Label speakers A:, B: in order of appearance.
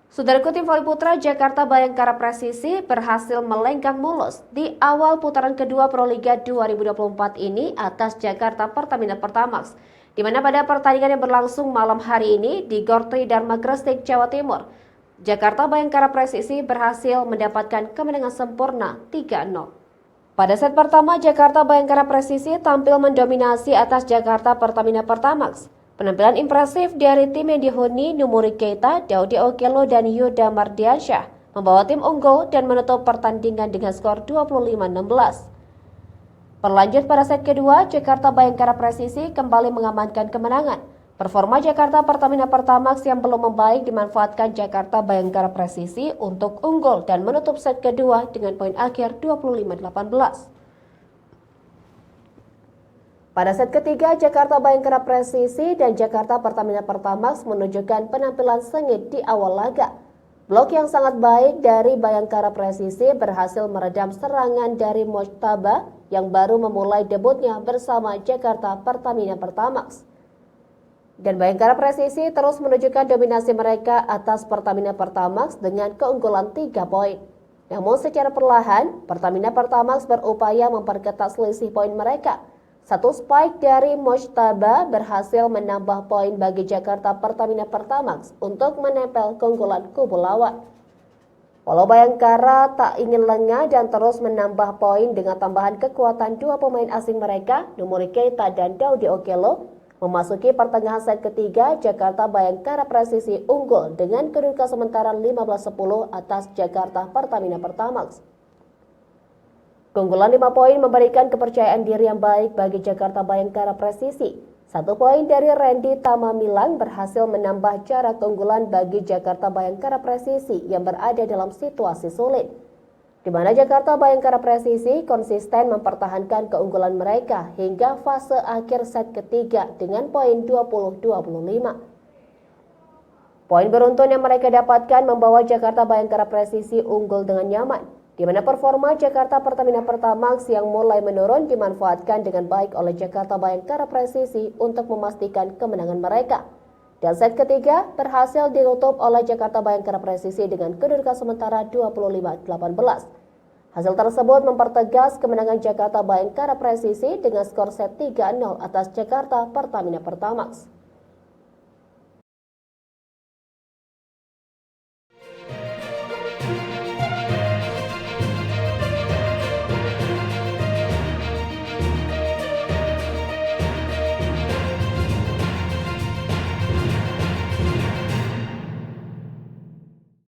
A: Saudaraku, tim voli putra Jakarta Bayangkara Presisi berhasil melenggang mulus di awal putaran kedua Proliga 2024 ini atas Jakarta Pertamina Pertamax, di mana pada pertandingan yang berlangsung malam hari ini di Gor Tridharma Gresik, Jawa Timur, Jakarta Bayangkara Presisi berhasil mendapatkan kemenangan sempurna 3-0. Pada set pertama, Jakarta Bayangkara Presisi tampil mendominasi atas Jakarta Pertamina Pertamax. Penampilan impresif dari tim yang dihuni Numuri Keita, Daudi Okello, dan Yuda Mardiansyah membawa tim unggul dan menutup pertandingan dengan skor 25-16. Berlanjut pada set kedua, Jakarta Bayangkara Presisi kembali mengamankan kemenangan. Performa Jakarta Pertamina Pertamax yang belum membaik dimanfaatkan Jakarta Bayangkara Presisi untuk unggul dan menutup set kedua dengan poin akhir 25-18. Pada set ketiga, Jakarta Bayangkara Presisi dan Jakarta Pertamina Pertamax menunjukkan penampilan sengit di awal laga. Blok yang sangat baik dari Bayangkara Presisi berhasil meredam serangan dari Mojtaba yang baru memulai debutnya bersama Jakarta Pertamina Pertamax. Dan Bayangkara Presisi terus menunjukkan dominasi mereka atas Pertamina Pertamax dengan keunggulan 3 poin. Namun secara perlahan, Pertamina Pertamax berupaya memperketat selisih poin mereka. Satu spike dari Mojtaba berhasil menambah poin bagi Jakarta Pertamina Pertamax untuk menempel keunggulan kubu lawan. Walau Bayangkara tak ingin lengah dan terus menambah poin dengan tambahan kekuatan dua pemain asing mereka, Numuri Keita dan Daudi Okello, memasuki pertengahan set ketiga, Jakarta Bayangkara Presisi unggul dengan kedudukan sementara 15-10 atas Jakarta Pertamina Pertamax. Keunggulan 5 poin memberikan kepercayaan diri yang baik bagi Jakarta Bayangkara Presisi. 1 poin dari Randy Tamamilang berhasil menambah jarak keunggulan bagi Jakarta Bayangkara Presisi yang berada dalam situasi sulit. Di mana Jakarta Bayangkara Presisi konsisten mempertahankan keunggulan mereka hingga fase akhir set ketiga dengan poin 20-25. Poin beruntun yang mereka dapatkan membawa Jakarta Bayangkara Presisi unggul dengan nyaman, di mana performa Jakarta Pertamina Pertamax yang mulai menurun dimanfaatkan dengan baik oleh Jakarta Bayangkara Presisi untuk memastikan kemenangan mereka. Dan set ketiga berhasil ditutup oleh Jakarta Bayangkara Presisi dengan kedudukan sementara 25-18. Hasil tersebut mempertegas kemenangan Jakarta Bayangkara Presisi dengan skor set 3-0 atas Jakarta Pertamina Pertamax.